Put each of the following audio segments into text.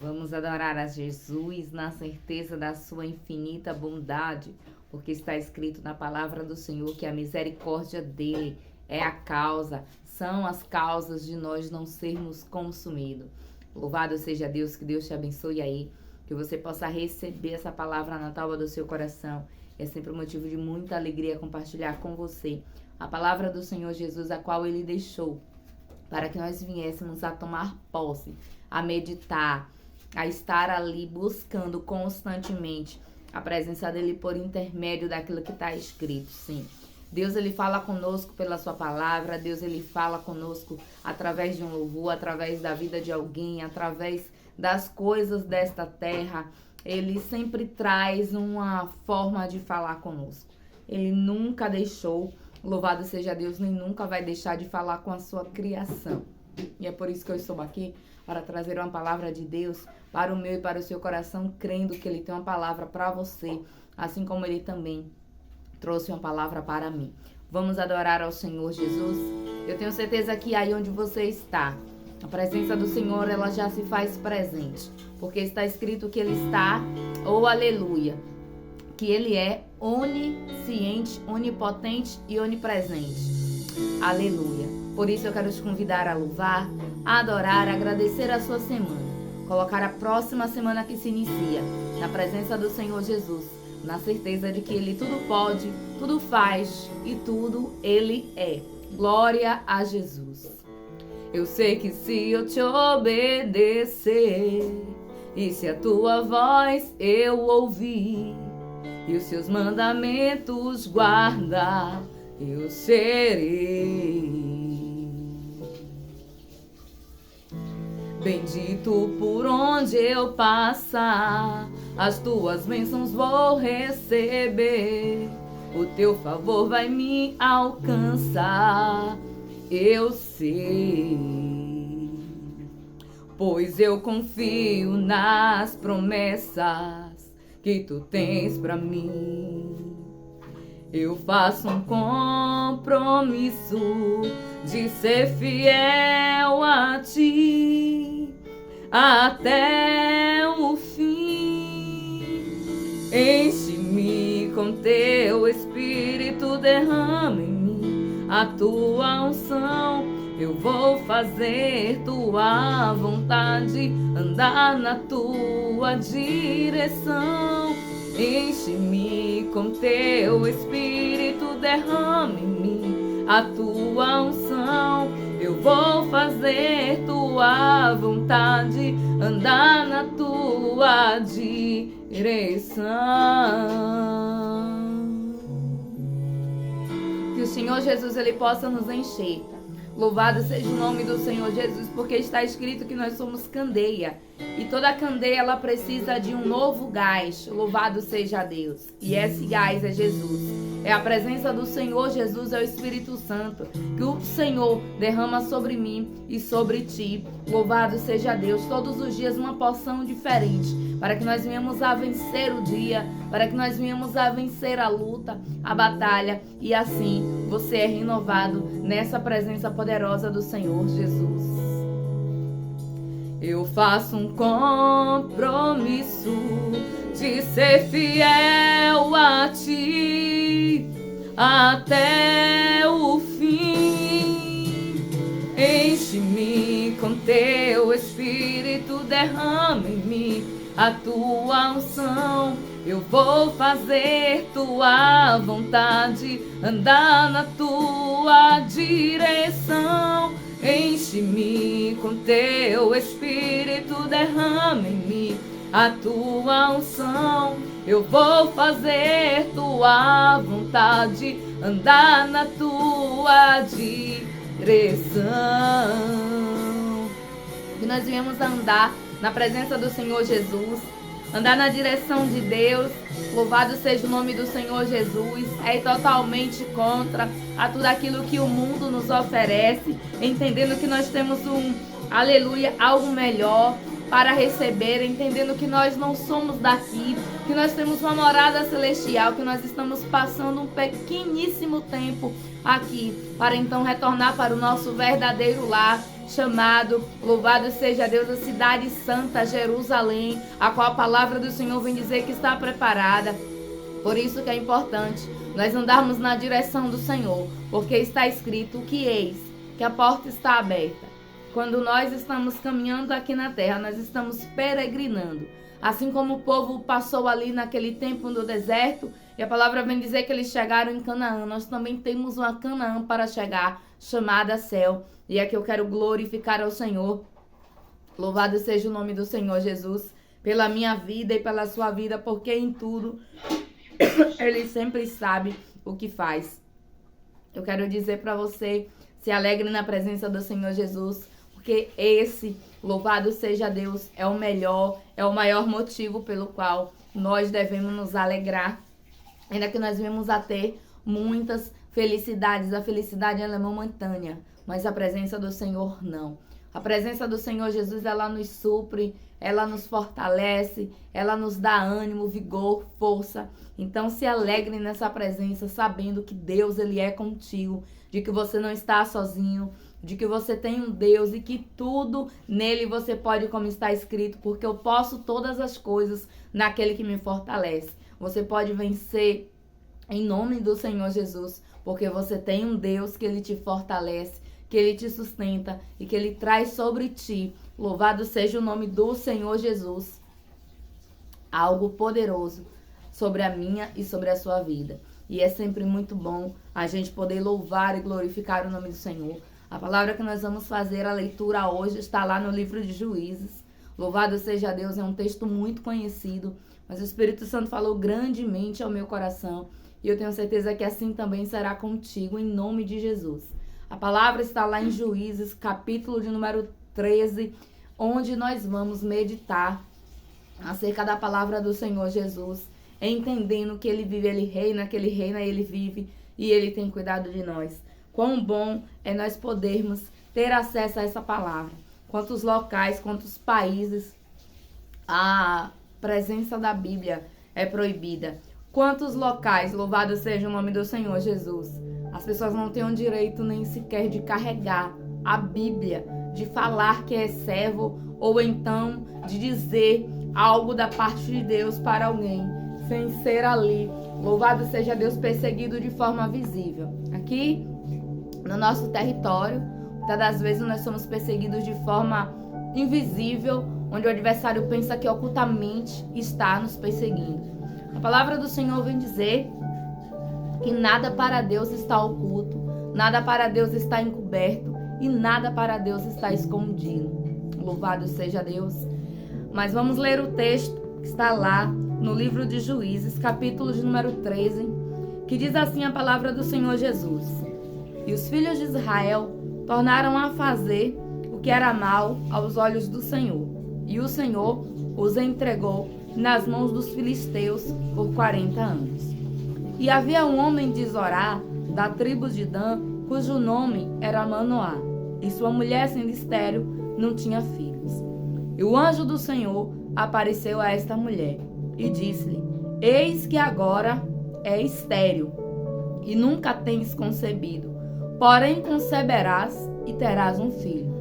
Vamos adorar a Jesus na certeza da sua infinita bondade, porque está escrito na palavra do Senhor que a misericórdia dele é a causa, são as causas de nós não sermos consumidos. Louvado seja Deus, que Deus te abençoe aí, que você possa receber essa palavra na tábua do seu coração. É sempre um motivo de muita alegria compartilhar com você a palavra do Senhor Jesus, a qual ele deixou, para que nós viéssemos a tomar posse, a meditar, a estar ali buscando constantemente a presença dele por intermédio daquilo que está escrito, sim. Deus, ele fala conosco pela sua palavra, Deus, ele fala conosco através de um louvor, através da vida de alguém, através das coisas desta terra. Ele sempre traz uma forma de falar conosco. Ele nunca deixou, louvado seja Deus, nem nunca vai deixar de falar com a sua criação. E é por isso que eu estou aqui, para trazer uma palavra de Deus para o meu e para o seu coração, crendo que ele tem uma palavra para você, assim como ele também trouxe uma palavra para mim. Vamos adorar ao Senhor Jesus? Eu tenho certeza que aí onde você está, a presença do Senhor, ela já se faz presente, porque está escrito que ele está, oh aleluia, que ele é onisciente, onipotente e onipresente. Aleluia. Por isso eu quero te convidar a louvar, a adorar, a agradecer a sua semana, colocar a próxima semana que se inicia na presença do Senhor Jesus, na certeza de que ele tudo pode, tudo faz e tudo ele é. Glória a Jesus. Eu sei que se eu te obedecer e se a tua voz eu ouvir e os seus mandamentos guardar, eu serei bendito por onde eu passar. As tuas bênçãos vou receber, o teu favor vai me alcançar. Eu sei, pois eu confio nas promessas que tu tens pra mim. Eu faço um compromisso de ser fiel a ti até o fim. Enche-me com teu Espírito, derrama em mim a tua unção. Eu vou fazer tua vontade, andar na tua direção. Enche-me com teu Espírito, derrama em mim a tua unção. Eu vou fazer tua vontade, andar na tua direção. Que o Senhor Jesus, ele possa nos encher. Louvado seja o nome do Senhor Jesus, porque está escrito que nós somos candeia. E toda candeia, ela precisa de um novo gás. Louvado seja Deus. E esse gás é Jesus. É a presença do Senhor Jesus, é o Espírito Santo, que o Senhor derrama sobre mim e sobre ti. Louvado seja Deus. Todos os dias uma porção diferente, para que nós venhamos a vencer o dia, para que nós venhamos a vencer a luta, a batalha. E assim você é renovado nessa presença poderosa do Senhor Jesus. Eu faço um compromisso de ser fiel a ti até o fim. Enche-me com teu Espírito, derrama em mim a tua unção. Eu vou fazer tua vontade, andar na tua direção. Enche-me com teu Espírito, derrama em mim a tua unção. Eu vou fazer tua vontade, andar na tua direção. Que nós viemos andar na presença do Senhor Jesus, andar na direção de Deus. Louvado seja o nome do Senhor Jesus. É totalmente contra a tudo aquilo que o mundo nos oferece, entendendo que nós temos aleluia, algo melhor para receber, entendendo que nós não somos daqui, que nós temos uma morada celestial, que nós estamos passando um pequeníssimo tempo aqui, para então retornar para o nosso verdadeiro lar, chamado, louvado seja Deus, a cidade santa, Jerusalém, a qual a palavra do Senhor vem dizer que está preparada. Por isso que é importante nós andarmos na direção do Senhor, porque está escrito que eis, que a porta está aberta. Quando nós estamos caminhando aqui na terra, nós estamos peregrinando. Assim como o povo passou ali naquele tempo no deserto, e a palavra vem dizer que eles chegaram em Canaã, nós também temos uma Canaã para chegar, chamada céu. E aqui eu quero glorificar ao Senhor. Louvado seja o nome do Senhor Jesus, pela minha vida e pela sua vida, porque em tudo Ele sempre sabe o que faz. Eu quero dizer para você, se alegre na presença do Senhor Jesus, porque esse, louvado seja Deus, é o melhor, é o maior motivo pelo qual nós devemos nos alegrar. Ainda que nós venhamos a ter muitas felicidades, a felicidade ela é momentânea, mas a presença do Senhor não. A presença do Senhor Jesus, ela nos supre, ela nos fortalece, ela nos dá ânimo, vigor, força. Então se alegre nessa presença, sabendo que Deus ele é contigo, de que você não está sozinho, de que você tem um Deus e que tudo nele você pode, como está escrito, porque eu posso todas as coisas naquele que me fortalece. Você pode vencer em nome do Senhor Jesus, porque você tem um Deus que ele te fortalece, que ele te sustenta e que ele traz sobre ti, louvado seja o nome do Senhor Jesus, algo poderoso sobre a minha e sobre a sua vida. E é sempre muito bom a gente poder louvar e glorificar o nome do Senhor. A palavra que nós vamos fazer, a leitura hoje, está lá no livro de Juízes. Louvado seja Deus, é um texto muito conhecido, mas o Espírito Santo falou grandemente ao meu coração. E eu tenho certeza que assim também será contigo, em nome de Jesus. A palavra está lá em Juízes, capítulo de número 13, onde nós vamos meditar acerca da palavra do Senhor Jesus, entendendo que ele vive, ele reina, que ele reina, ele vive e ele tem cuidado de nós. Quão bom é nós podermos ter acesso a essa palavra. Quantos locais, quantos países a presença da Bíblia é proibida. Quantos locais, louvado seja o nome do Senhor Jesus, as pessoas não têm o direito nem sequer de carregar a Bíblia, de falar que é servo ou então de dizer algo da parte de Deus para alguém, sem ser ali, louvado seja Deus, perseguido de forma visível. Aqui no nosso território, muitas das vezes nós somos perseguidos de forma invisível, onde o adversário pensa que ocultamente está nos perseguindo. A palavra do Senhor vem dizer que nada para Deus está oculto, nada para Deus está encoberto e nada para Deus está escondido. Louvado seja Deus. Mas vamos ler o texto que está lá no livro de Juízes, capítulo de número 13, que diz assim a palavra do Senhor Jesus. E os filhos de Israel tornaram a fazer o que era mal aos olhos do Senhor. E o Senhor os entregou nas mãos dos filisteus por 40 anos. E havia um homem de Zorá, da tribo de Dan, cujo nome era Manoá, e sua mulher, sendo estéril, não tinha filhos. E o anjo do Senhor apareceu a esta mulher e disse-lhe: Eis que agora é estéril e nunca tens concebido, porém conceberás e terás um filho.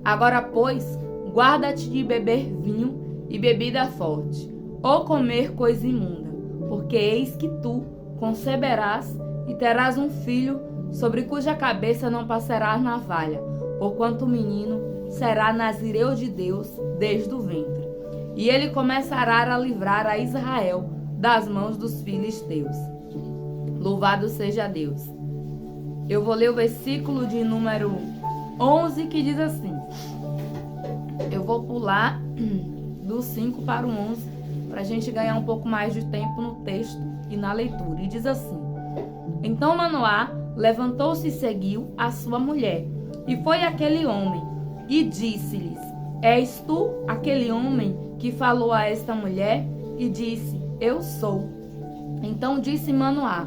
Agora, pois, guarda-te de beber vinho e bebida forte, ou comer coisa imunda, porque eis que tu conceberás e terás um filho, sobre cuja cabeça não passará navalha, porquanto o menino será nazireu de Deus desde o ventre. E ele começará a livrar a Israel das mãos dos filisteus. Louvado seja Deus. Eu vou ler o versículo de número 11, que diz assim. Eu vou pular do 5 para o 11, para a gente ganhar um pouco mais de tempo no texto e na leitura. E diz assim: Então Manoá levantou-se e seguiu a sua mulher. E foi aquele homem e disse-lhes: És tu aquele homem que falou a esta mulher? E disse: Eu sou. Então disse Manoá: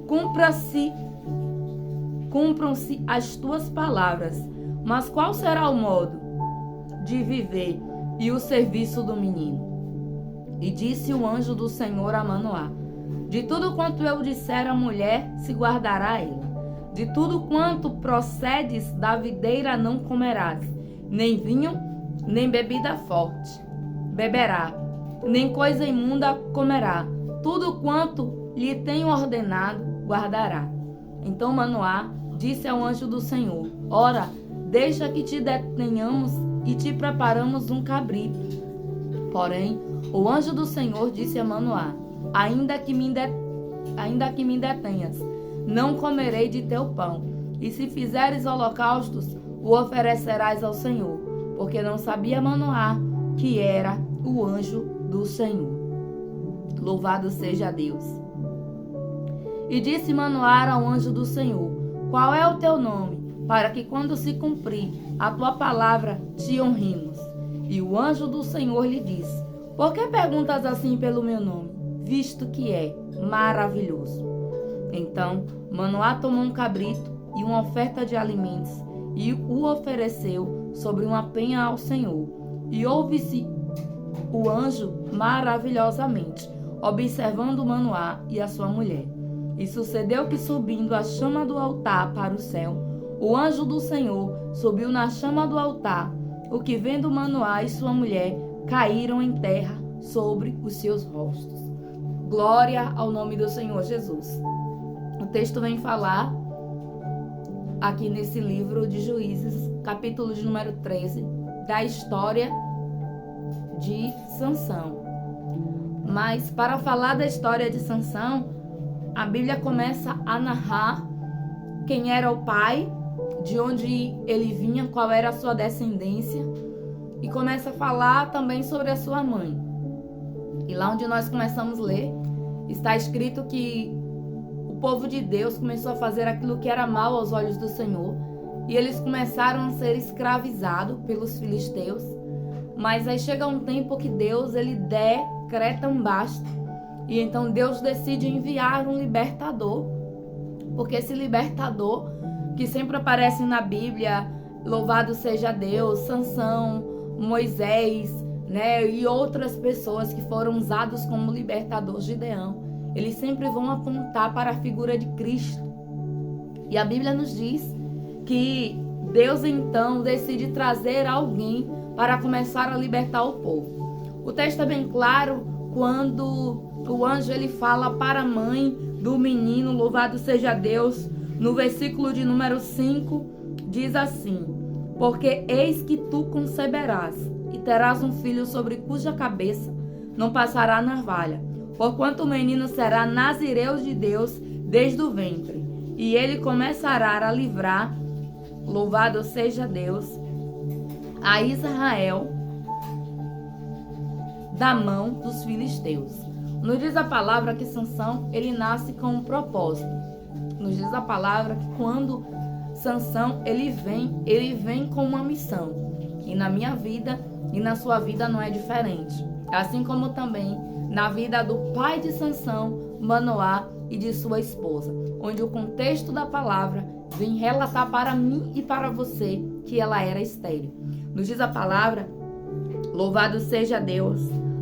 Cumpram-se as tuas palavras, mas qual será o modo de viver e o serviço do menino? E disse o anjo do Senhor a Manoá: De tudo quanto eu disser à mulher, se guardará ela. De tudo quanto procedes da videira não comerás, nem vinho, nem bebida forte beberá, nem coisa imunda comerá. Tudo quanto lhe tenho ordenado, guardará. Então Manoá disse ao anjo do Senhor: Ora, deixa que te detenhamos e te preparamos um cabrito. Porém, o anjo do Senhor disse a Manoá: Ainda que me detenhas, não comerei de teu pão. E se fizeres holocaustos, o oferecerás ao Senhor. Porque não sabia Manoá que era o anjo do Senhor. Louvado seja Deus. E disse Manoá ao anjo do Senhor: Qual é o teu nome, para que quando se cumprir a tua palavra te honremos? E o anjo do Senhor lhe disse: Por que perguntas assim pelo meu nome, visto que é maravilhoso? Então Manoá tomou um cabrito e uma oferta de alimentos e o ofereceu sobre uma penha ao Senhor. E ouve-se o anjo maravilhosamente, observando Manoá e a sua mulher. E sucedeu que, subindo a chama do altar para o céu, o anjo do Senhor subiu na chama do altar, o que vendo Manoá e sua mulher caíram em terra sobre os seus rostos. Glória ao nome do Senhor Jesus. O texto vem falar aqui nesse livro de Juízes, capítulo de número 13, da história de Sansão. Mas para falar da história de Sansão, a Bíblia começa a narrar quem era o pai, de onde ele vinha, qual era a sua descendência, e começa a falar também sobre a sua mãe. E lá onde nós começamos a ler, está escrito que o povo de Deus começou a fazer aquilo que era mal aos olhos do Senhor, e eles começaram a ser escravizados pelos filisteus. Mas aí chega um tempo que Deus, ele decreta um basta. E então Deus decide enviar um libertador. Porque esse libertador, que sempre aparece na Bíblia, louvado seja Deus, Sansão, Moisés, né, e outras pessoas que foram usados como libertador, Gideão, eles sempre vão apontar para a figura de Cristo. E a Bíblia nos diz que Deus então decide trazer alguém para começar a libertar o povo. O texto é bem claro quando o anjo ele fala para a mãe do menino, louvado seja Deus, no versículo de número 5, diz assim: Porque eis que tu conceberás e terás um filho sobre cuja cabeça não passará navalha, porquanto o menino será nazireu de Deus desde o ventre, e ele começará a livrar, louvado seja Deus, a Israel da mão dos filisteus. Nos diz a palavra que Sansão, ele nasce com um propósito. Nos diz a palavra que quando Sansão, ele vem com uma missão. E na minha vida e na sua vida não é diferente. Assim como também na vida do pai de Sansão, Manoá, e de sua esposa, onde o contexto da palavra vem relatar para mim e para você que ela era estéril. Nos diz a palavra, louvado seja Deus,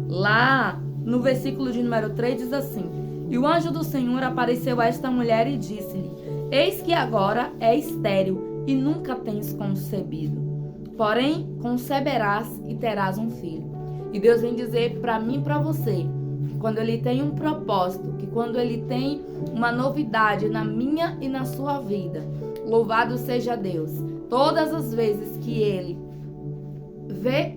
lá no versículo de número 3 diz assim: E o anjo do Senhor apareceu a esta mulher e disse-lhe: Eis que agora é estéril e nunca tens concebido, porém conceberás e terás um filho. E Deus vem dizer para mim e para você, que quando Ele tem um propósito, que quando Ele tem uma novidade na minha e na sua vida, louvado seja Deus, todas as vezes que Ele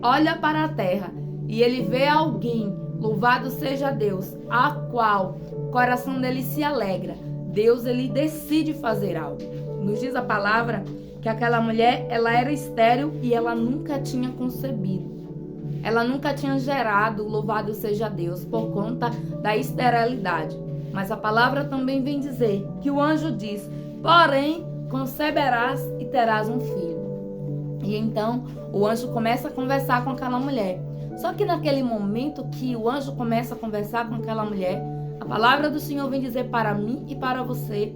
olha para a terra e Ele vê alguém, louvado seja Deus, a qual o coração dele se alegra, Deus, Ele decide fazer algo. Nos diz a palavra que aquela mulher, ela era estéril e ela nunca tinha concebido. Ela nunca tinha gerado, louvado seja Deus, por conta da esterilidade. Mas a palavra também vem dizer que o anjo diz: porém, conceberás e terás um filho. E então, o anjo começa a conversar com aquela mulher. Só que naquele momento que o anjo começa a conversar com aquela mulher, a palavra do Senhor vem dizer para mim e para você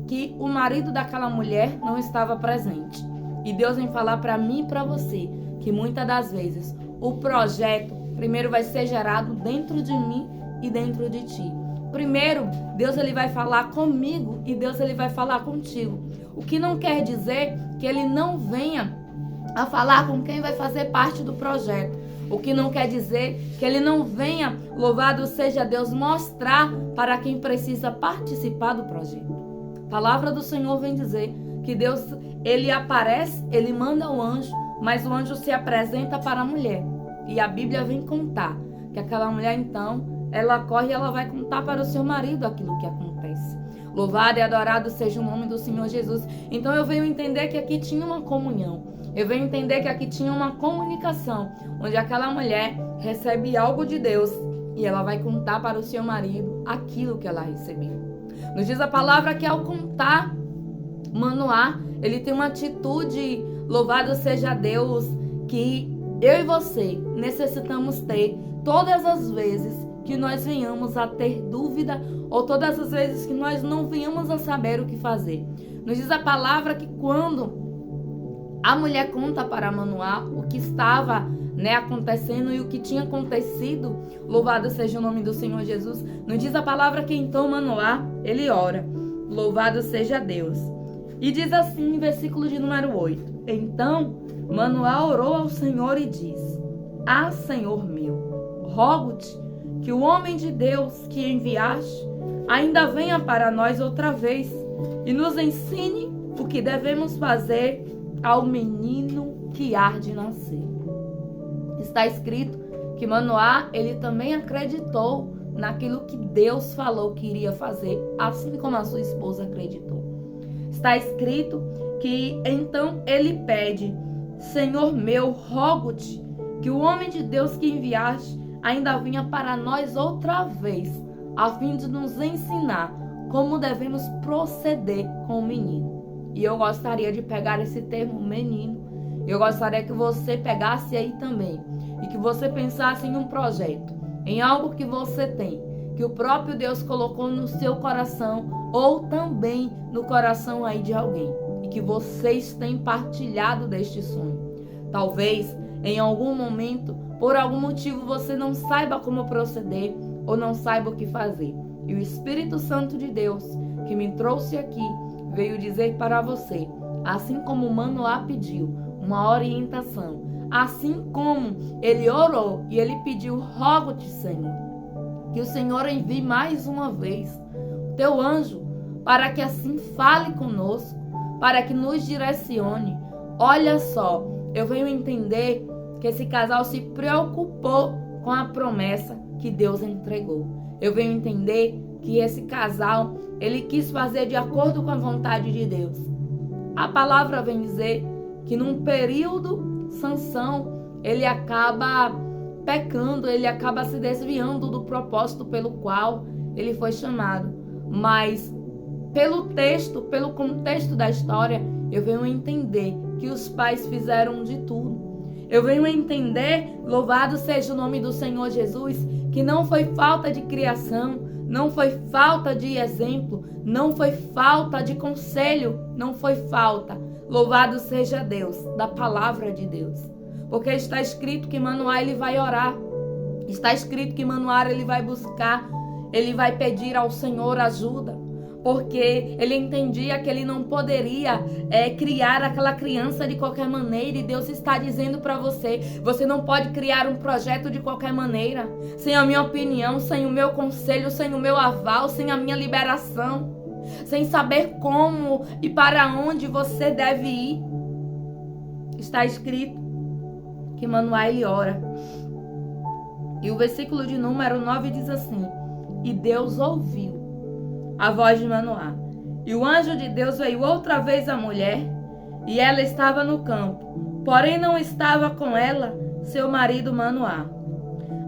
que o marido daquela mulher não estava presente. E Deus vem falar para mim e para você que muitas das vezes o projeto primeiro vai ser gerado dentro de mim e dentro de ti. Primeiro, Deus ele vai falar comigo e Deus ele vai falar contigo. O que não quer dizer que ele não venha a falar com quem vai fazer parte do projeto. O que não quer dizer que ele não venha, louvado seja Deus, mostrar para quem precisa participar do projeto. A palavra do Senhor vem dizer que Deus, ele aparece, ele manda o anjo, mas o anjo se apresenta para a mulher. E a Bíblia vem contar que aquela mulher, então, ela corre e ela vai contar para o seu marido aquilo que acontece. Louvado e adorado seja o nome do Senhor Jesus. Então eu venho entender que aqui tinha uma comunhão. Eu venho entender que aqui tinha uma comunicação, onde aquela mulher recebe algo de Deus e ela vai contar para o seu marido aquilo que ela recebeu. Nos diz a palavra que ao contar, Manoá, ele tem uma atitude, louvado seja Deus, que eu e você necessitamos ter todas as vezes que nós venhamos a ter dúvida ou todas as vezes que nós não venhamos a saber o que fazer. Nos diz a palavra que quando a mulher conta para Manoá o que estava acontecendo e o que tinha acontecido, louvado seja o nome do Senhor Jesus, nos diz a palavra que então Manoá, ele ora, louvado seja Deus. E diz assim, versículo de número 8, então Manoá orou ao Senhor e disse, ah, Senhor meu, rogo-te que o homem de Deus que enviaste ainda venha para nós outra vez e nos ensine o que devemos fazer ao menino que há de nascer. Está escrito que Manoá, ele também acreditou naquilo que Deus falou que iria fazer, assim como a sua esposa acreditou. Está escrito que então ele pede, Senhor meu, rogo-te que o homem de Deus que enviaste ainda venha para nós outra vez, a fim de nos ensinar como devemos proceder com o menino. E eu gostaria de pegar esse termo menino, eu gostaria que você pegasse aí também, e que você pensasse em um projeto, em algo que você tem, que o próprio Deus colocou no seu coração, ou também no coração aí de alguém, e que vocês têm partilhado deste sonho. Talvez, em algum momento, por algum motivo, você não saiba como proceder, ou não saiba o que fazer. E o Espírito Santo de Deus, que me trouxe aqui, veio dizer para você, assim como Manoá pediu uma orientação, assim como ele orou e ele pediu, rogo-te, Senhor, que o Senhor envie mais uma vez o teu anjo, para que assim fale conosco, para que nos direcione. Olha só, eu venho entender que esse casal se preocupou com a promessa que Deus entregou. Eu venho entender que esse casal, ele quis fazer de acordo com a vontade de Deus. A palavra vem dizer que num período, Sansão, ele acaba pecando, ele acaba se desviando do propósito pelo qual ele foi chamado. Mas pelo texto, pelo contexto da história, eu venho entender que os pais fizeram de tudo. Eu venho entender, louvado seja o nome do Senhor Jesus, que não foi falta de criação, não foi falta de exemplo, não foi falta de conselho, não foi falta, louvado seja Deus, da palavra de Deus. Porque está escrito que Manoá ele vai orar, está escrito que Manoá ele vai buscar, ele vai pedir ao Senhor ajuda, porque ele entendia que ele não poderia criar aquela criança de qualquer maneira, e Deus está dizendo para você, você não pode criar um projeto de qualquer maneira, sem a minha opinião, sem o meu conselho, sem o meu aval, sem a minha liberação, sem saber como e para onde você deve ir. Está escrito que Manoá ele ora, e o versículo de número 9 diz assim, e Deus ouviu a voz de Manoá. E o anjo de Deus veio outra vez à mulher, e ela estava no campo, porém não estava com ela seu marido Manoá.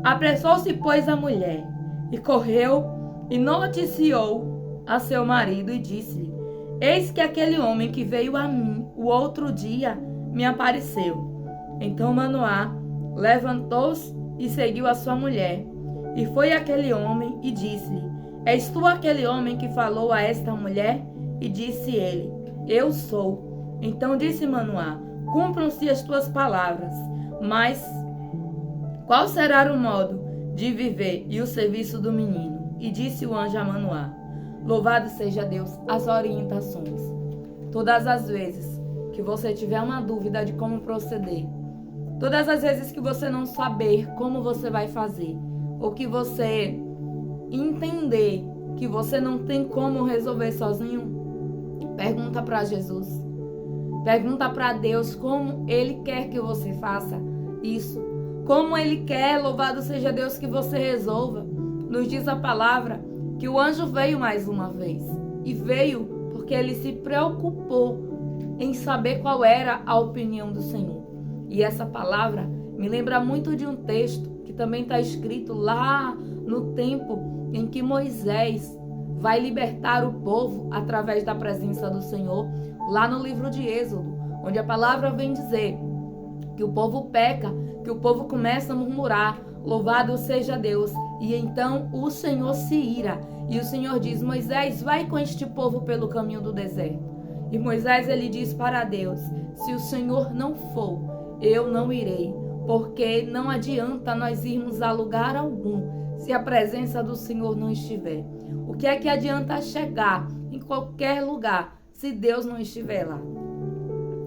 Apressou-se, pois, a mulher, e correu e noticiou a seu marido e disse-lhe, eis que aquele homem que veio a mim o outro dia me apareceu. Então Manoá levantou-se e seguiu a sua mulher, e foi aquele homem e disse-lhe, és tu aquele homem que falou a esta mulher? E disse ele, eu sou. Então disse Manoá, cumpram-se as tuas palavras, mas qual será o modo de viver e o serviço do menino? E disse o anjo a Manoá: louvado seja Deus, as orientações. Todas as vezes que você tiver uma dúvida de como proceder, todas as vezes que você não saber como você vai fazer, ou que você entender que você não tem como resolver sozinho, pergunta para Jesus. Pergunta para Deus como Ele quer que você faça isso. Como Ele quer, louvado seja Deus, que você resolva. Nos diz a palavra que o anjo veio mais uma vez. E veio porque ele se preocupou em saber qual era a opinião do Senhor. E essa palavra me lembra muito de um texto que também está escrito lá no tempo em que Moisés vai libertar o povo através da presença do Senhor, lá no livro de Êxodo, onde a palavra vem dizer que o povo peca, que o povo começa a murmurar, louvado seja Deus, e então o Senhor se ira, e o Senhor diz: Moisés, vai com este povo pelo caminho do deserto. E Moisés, ele diz para Deus: se o Senhor não for, eu não irei, porque não adianta nós irmos a lugar algum se a presença do Senhor não estiver. O que é que adianta chegar em qualquer lugar se Deus não estiver lá?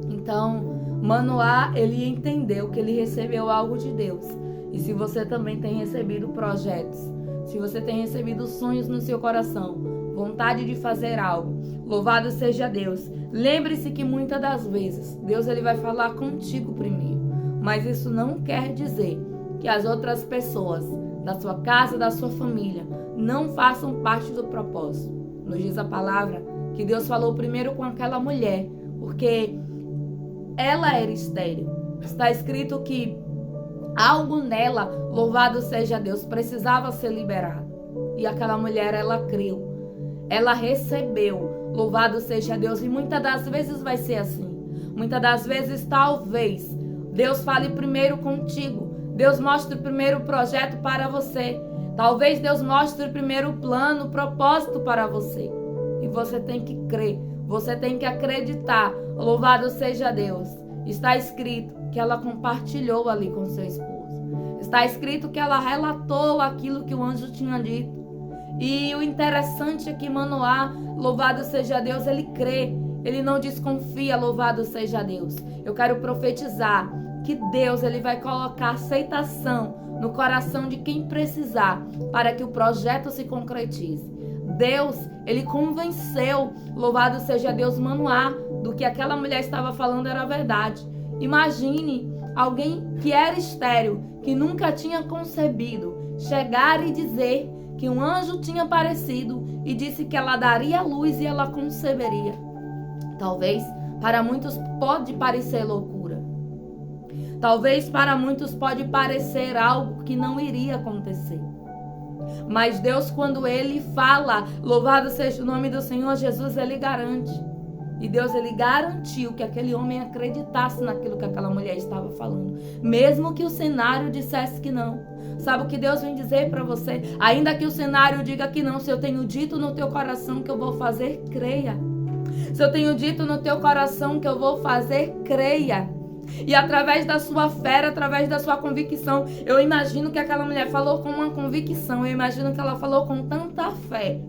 Então, Manoá, ele entendeu que ele recebeu algo de Deus. E se você também tem recebido projetos, se você tem recebido sonhos no seu coração, vontade de fazer algo, louvado seja Deus. Lembre-se que muitas das vezes Deus ele vai falar contigo primeiro, mas isso não quer dizer que as outras pessoas da sua casa, da sua família, não façam parte do propósito. Nos diz a palavra que Deus falou primeiro com aquela mulher, porque ela era estéril. Está escrito que algo nela, louvado seja Deus, precisava ser liberado. E aquela mulher, ela creu. Ela recebeu, louvado seja Deus. E muitas das vezes vai ser assim. Muitas das vezes, talvez, Deus fale primeiro contigo. Deus mostre o primeiro projeto para você. Talvez Deus mostre o primeiro plano, o propósito para você. E você tem que crer. Você tem que acreditar. Louvado seja Deus. Está escrito que ela compartilhou ali com seu esposo. Está escrito que ela relatou aquilo que o anjo tinha dito. E o interessante é que Manoá, louvado seja Deus, ele crê. Ele não desconfia, louvado seja Deus. Eu quero profetizar que Deus ele vai colocar aceitação no coração de quem precisar para que o projeto se concretize. Deus, ele convenceu, louvado seja Deus, Manoá, do que aquela mulher estava falando era verdade. Imagine alguém que era estéril, que nunca tinha concebido, chegar e dizer que um anjo tinha aparecido e disse que ela daria luz e ela conceberia. Talvez para muitos pode parecer loucura. Talvez para muitos pode parecer algo que não iria acontecer. Mas Deus, quando Ele fala, louvado seja o nome do Senhor Jesus, Ele garante. E Deus, Ele garantiu que aquele homem acreditasse naquilo que aquela mulher estava falando. Mesmo que o cenário dissesse que não. Sabe o que Deus vem dizer para você? Ainda que o cenário diga que não, se eu tenho dito no teu coração que eu vou fazer, creia. Se eu tenho dito no teu coração que eu vou fazer, creia. E através da sua fé, através da sua convicção, eu imagino que aquela mulher falou com uma convicção, eu imagino que ela falou com tanta fé,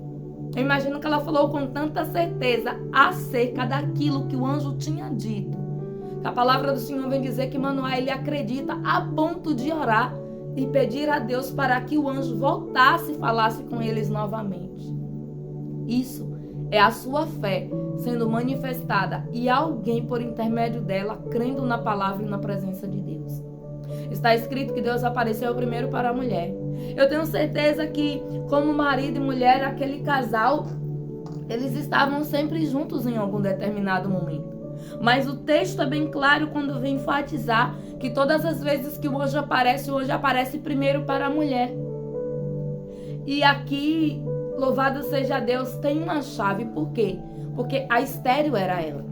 eu imagino que ela falou com tanta certeza acerca daquilo que o anjo tinha dito. A palavra do Senhor vem dizer que Manoá, ele acredita a ponto de orar e pedir a Deus para que o anjo voltasse e falasse com eles novamente. Isso é a sua fé sendo manifestada e alguém por intermédio dela crendo na palavra e na presença de Deus. Está escrito que Deus apareceu primeiro para a mulher. Eu tenho certeza que como marido e mulher, aquele casal, eles estavam sempre juntos em algum determinado momento. Mas o texto é bem claro quando vem enfatizar que todas as vezes que o anjo aparece primeiro para a mulher. E aqui, louvado seja Deus, tem uma chave. Por quê? Porque a estéril era ela.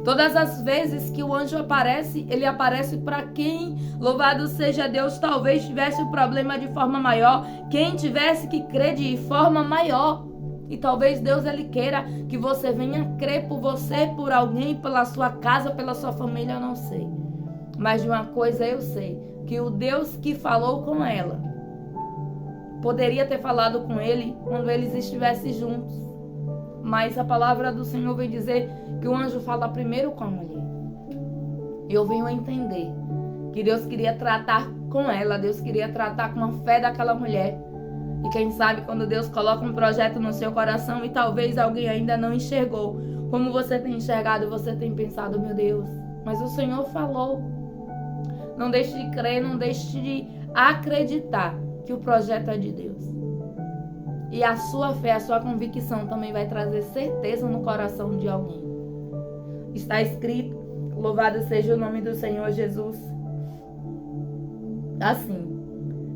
Todas as vezes que o anjo aparece, ele aparece para quem, louvado seja Deus, talvez tivesse o problema de forma maior, quem tivesse que crer de forma maior. E talvez Deus ele queira que você venha crer por você, por alguém, pela sua casa, pela sua família, eu não sei. Mas de uma coisa eu sei, que o Deus que falou com ela, poderia ter falado com ele quando eles estivessem juntos. Mas a palavra do Senhor vem dizer que o anjo fala primeiro com a mulher. Eu venho a entender que Deus queria tratar com ela, Deus queria tratar com a fé daquela mulher. E quem sabe quando Deus coloca um projeto no seu coração e talvez alguém ainda não enxergou, como você tem enxergado, você tem pensado, meu Deus, mas o Senhor falou. Não deixe de crer, não deixe de acreditar que o projeto é de Deus. E a sua fé, a sua convicção também vai trazer certeza no coração de alguém. Está escrito, louvado seja o nome do Senhor Jesus. Assim,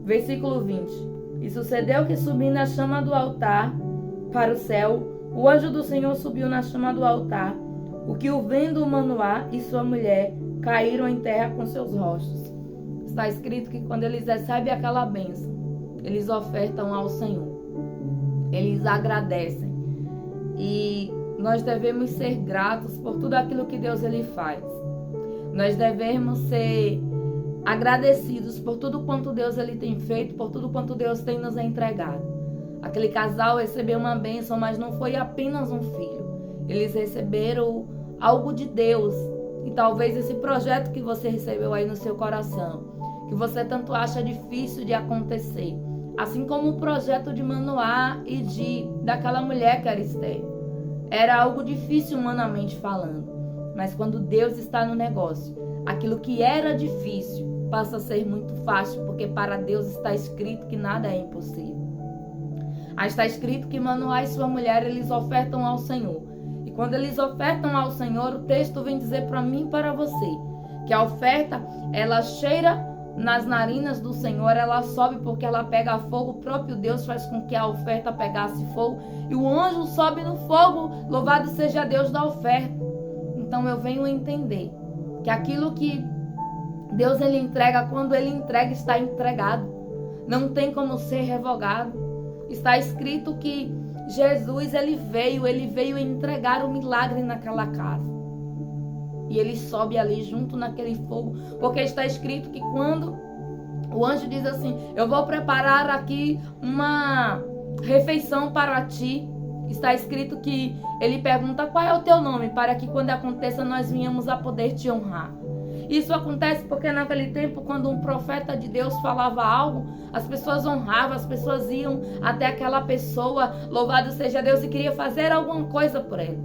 versículo 20. E sucedeu que subindo a chama do altar para o céu, o anjo do Senhor subiu na chama do altar, o que o vendo Manoá e sua mulher caíram em terra com seus rostos. Está escrito que quando eles recebem aquela bênção, eles ofertam ao Senhor. Eles agradecem. E nós devemos ser gratos por tudo aquilo que Deus ele faz. Nós devemos ser agradecidos por tudo quanto Deus ele tem feito, por tudo quanto Deus tem nos entregado. Aquele casal recebeu uma bênção, mas não foi apenas um filho. Eles receberam algo de Deus. E talvez esse projeto que você recebeu aí no seu coração, que você tanto acha difícil de acontecer, assim como o projeto de Manoá e daquela mulher que era estéril, era algo difícil humanamente falando. Mas quando Deus está no negócio, aquilo que era difícil passa a ser muito fácil, porque para Deus está escrito que nada é impossível. Aí está escrito que Manoá e sua mulher, eles ofertam ao Senhor. E quando eles ofertam ao Senhor, o texto vem dizer para mim e para você, que a oferta, ela cheira nas narinas do Senhor, ela sobe porque ela pega fogo. O próprio Deus faz com que a oferta pegasse fogo. E o anjo sobe no fogo, louvado seja Deus da oferta. Então eu venho entender que aquilo que Deus ele entrega, quando ele entrega, está entregado. Não tem como ser revogado. Está escrito que Jesus ele veio entregar o milagre naquela casa. E ele sobe ali junto naquele fogo, porque está escrito que quando o anjo diz assim, eu vou preparar aqui uma refeição para ti, está escrito que ele pergunta, qual é o teu nome? Para que quando aconteça nós venhamos a poder te honrar. Isso acontece porque naquele tempo, quando um profeta de Deus falava algo, as pessoas honravam, as pessoas iam até aquela pessoa, louvado seja Deus, e queria fazer alguma coisa por ele.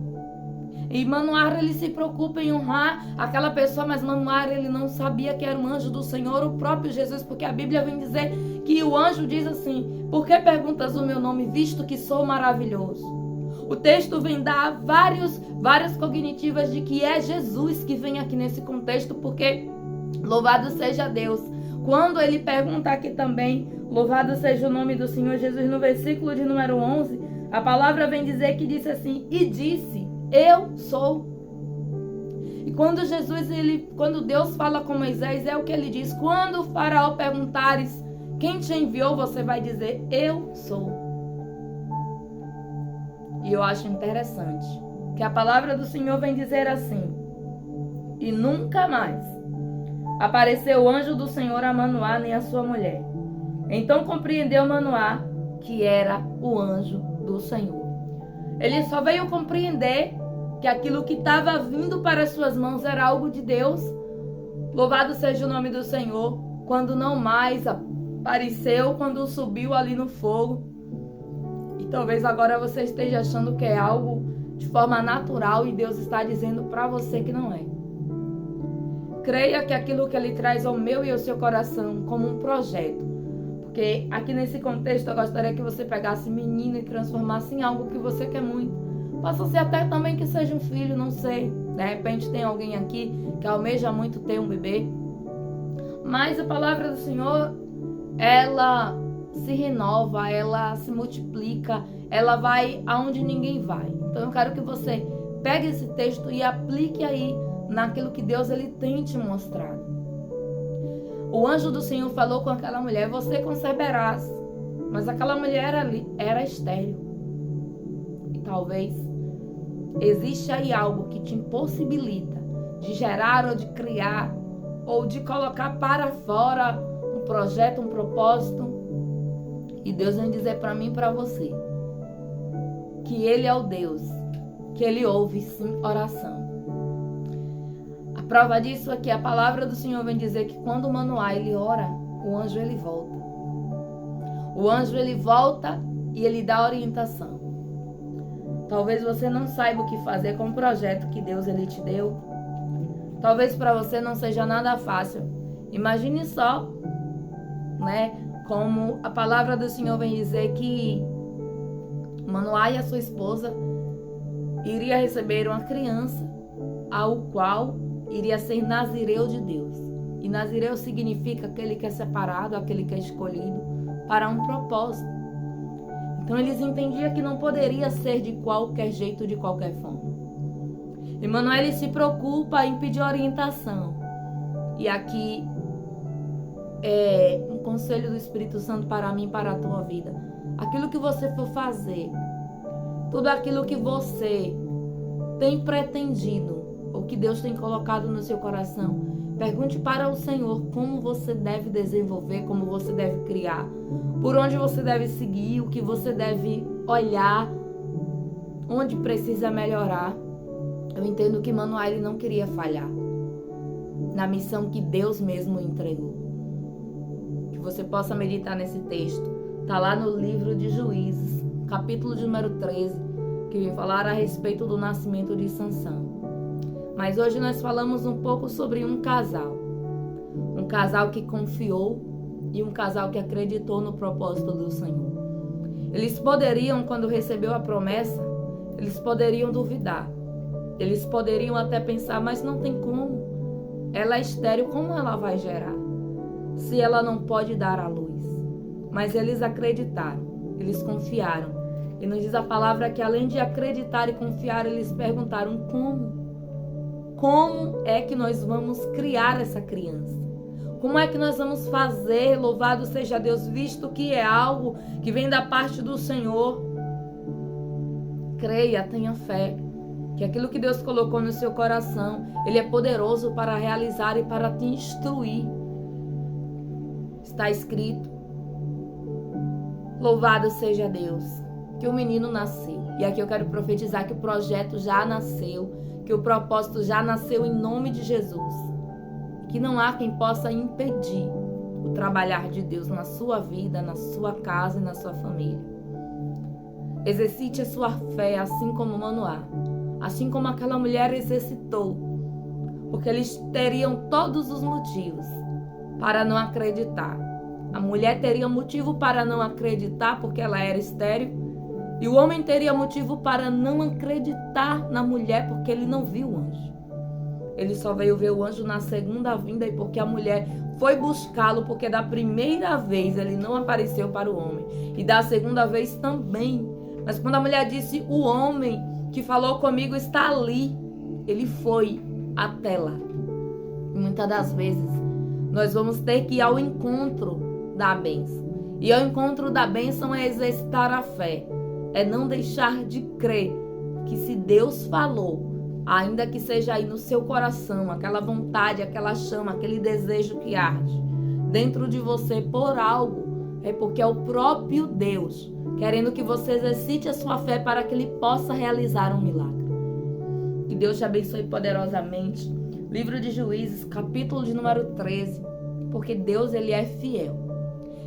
E Manoá, ele se preocupa em honrar aquela pessoa, mas Manoá, ele não sabia que era um anjo do Senhor, o próprio Jesus, porque a Bíblia vem dizer que o anjo diz assim, por que perguntas o meu nome, visto que sou maravilhoso? O texto vem dar várias cognitivas de que é Jesus que vem aqui nesse contexto, porque louvado seja Deus. Quando ele pergunta aqui também, louvado seja o nome do Senhor Jesus, no versículo de número 11, a palavra vem dizer que disse assim, e disse, eu sou. E quando quando Deus fala com Moisés, é o que ele diz, quando o faraó perguntares quem te enviou, você vai dizer, eu sou. E eu acho interessante que a palavra do Senhor vem dizer assim, e nunca mais apareceu o anjo do Senhor a Manoá nem a sua mulher. Então compreendeu Manoá que era o anjo do Senhor. Ele só veio compreender que aquilo que estava vindo para as suas mãos era algo de Deus. Louvado seja o nome do Senhor, quando não mais apareceu, quando subiu ali no fogo. E talvez agora você esteja achando que é algo de forma natural e Deus está dizendo para você que não é. Creia que aquilo que Ele traz ao meu e ao seu coração como um projeto. Porque aqui nesse contexto eu gostaria que você pegasse menino e transformasse em algo que você quer muito. Possa ser até também que seja um filho, não sei. De repente tem alguém aqui que almeja muito ter um bebê. Mas a palavra do Senhor, ela se renova, ela se multiplica, ela vai aonde ninguém vai. Então eu quero que você pegue esse texto e aplique aí naquilo que Deus ele tem te mostrado. O anjo do Senhor falou com aquela mulher, você conceberás. Mas aquela mulher ali era estéril. E talvez existe aí algo que te impossibilita de gerar ou de criar ou de colocar para fora um projeto, um propósito. E Deus vem dizer para mim e para você que Ele é o Deus, que Ele ouve sim oração. A prova disso é que a palavra do Senhor vem dizer que quando o Manoá ele ora, o anjo ele volta. O anjo ele volta e ele dá orientação. Talvez você não saiba o que fazer com o projeto que Deus ele te deu. Talvez para você não seja nada fácil. Imagine só, né, como a palavra do Senhor vem dizer que Manoá e a sua esposa iria receber uma criança, ao qual iria ser nazireu de Deus. E nazireu significa aquele que é separado, aquele que é escolhido para um propósito. Então eles entendiam que não poderia ser de qualquer jeito, de qualquer forma. E Manoá ele se preocupa em pedir orientação. E aqui é um conselho do Espírito Santo para mim, para a tua vida. Aquilo que você for fazer, tudo aquilo que você tem pretendido, ou que Deus tem colocado no seu coração, pergunte para o Senhor como você deve desenvolver, como você deve criar, por onde você deve seguir, o que você deve olhar, onde precisa melhorar. Eu entendo que Manoá ele não queria falhar na missão que Deus mesmo entregou. Que você possa meditar nesse texto. Está lá no livro de Juízes, capítulo de número 13, que vem falar a respeito do nascimento de Sansão. Mas hoje nós falamos um pouco sobre um casal. Um casal que confiou e um casal que acreditou no propósito do Senhor. Eles poderiam, quando recebeu a promessa, eles poderiam duvidar. Eles poderiam até pensar, mas não tem como. Ela é estéril, como ela vai gerar? Se ela não pode dar à luz. Mas eles acreditaram, eles confiaram. E nos diz a palavra que além de acreditar e confiar, eles perguntaram como? Como é que nós vamos criar essa criança? Como é que nós vamos fazer? Louvado seja Deus, visto que é algo que vem da parte do Senhor. Creia, tenha fé, que aquilo que Deus colocou no seu coração, Ele é poderoso para realizar e para te instruir. Está escrito. Louvado seja Deus, que o menino nasceu. E aqui eu quero profetizar que o projeto já nasceu, que o propósito já nasceu em nome de Jesus. Que não há quem possa impedir o trabalhar de Deus na sua vida, na sua casa e na sua família. Exercite a sua fé assim como Manoá, assim como aquela mulher exercitou, porque eles teriam todos os motivos para não acreditar. A mulher teria motivo para não acreditar porque ela era estéril. E o homem teria motivo para não acreditar na mulher porque ele não viu o anjo. Ele só veio ver o anjo na segunda vinda e porque a mulher foi buscá-lo, porque da primeira vez ele não apareceu para o homem. E da segunda vez também. Mas quando a mulher disse, o homem que falou comigo está ali, ele foi até lá. E muitas das vezes nós vamos ter que ir ao encontro da bênção. E ao encontro da bênção é exercitar a fé. É não deixar de crer que se Deus falou, ainda que seja aí no seu coração, aquela vontade, aquela chama, aquele desejo que arde dentro de você por algo, é porque é o próprio Deus querendo que você exercite a sua fé para que Ele possa realizar um milagre. Que Deus te abençoe poderosamente. Livro de Juízes, capítulo de número 13, porque Deus ele é fiel.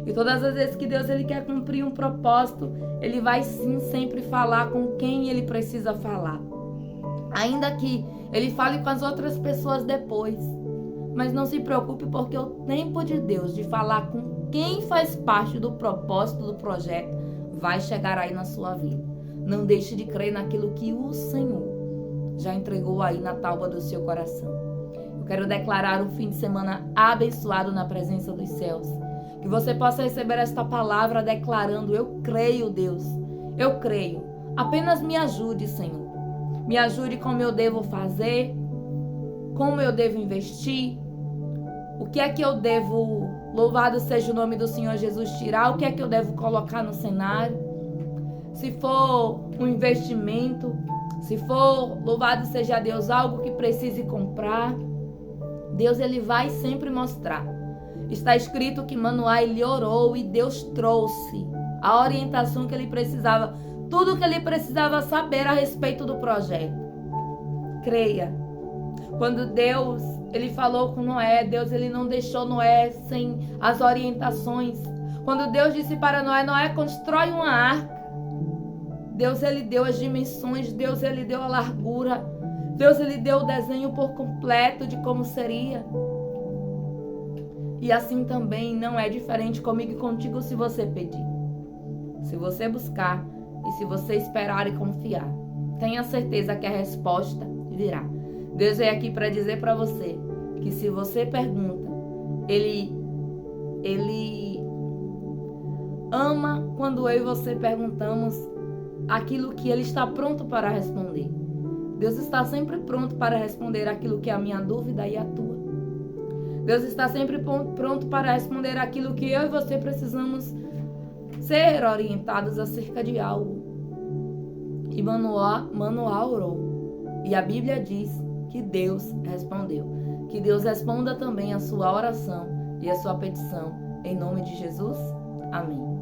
E todas as vezes que Deus ele quer cumprir um propósito, Ele vai sim sempre falar com quem Ele precisa falar. Ainda que Ele fale com as outras pessoas depois. Mas não se preocupe, porque o tempo de Deus de falar com quem faz parte do propósito do projeto vai chegar aí na sua vida. Não deixe de crer naquilo que o Senhor já entregou aí na tábua do seu coração. Eu quero declarar um fim de semana abençoado na presença dos céus. Que você possa receber esta palavra declarando, eu creio, Deus, eu creio. Apenas me ajude, Senhor. Me ajude como eu devo fazer, como eu devo investir, o que é que eu devo, louvado seja o nome do Senhor Jesus, tirar, o que é que eu devo colocar no cenário. Se for um investimento, se for, louvado seja Deus, algo que precise comprar, Deus ele vai sempre mostrar. Está escrito que Manoá ele orou e Deus trouxe a orientação que ele precisava, tudo que ele precisava saber a respeito do projeto. Creia. Quando Deus, ele falou com Noé, Deus, ele não deixou Noé sem as orientações. Quando Deus disse para Noé, Noé, constrói uma arca. Deus, ele deu as dimensões, Deus, ele deu a largura. Deus, ele deu o desenho por completo de como seria. E assim também não é diferente comigo e contigo se você pedir. Se você buscar e se você esperar e confiar. Tenha certeza que a resposta virá. Deus veio aqui para dizer para você que se você pergunta, Ele ama quando eu e você perguntamos aquilo que Ele está pronto para responder. Deus está sempre pronto para responder aquilo que é a minha dúvida e a tua. Deus está sempre pronto para responder aquilo que eu e você precisamos ser orientados acerca de algo. E Manoá orou. E a Bíblia diz que Deus respondeu. Que Deus responda também a sua oração e a sua petição. Em nome de Jesus. Amém.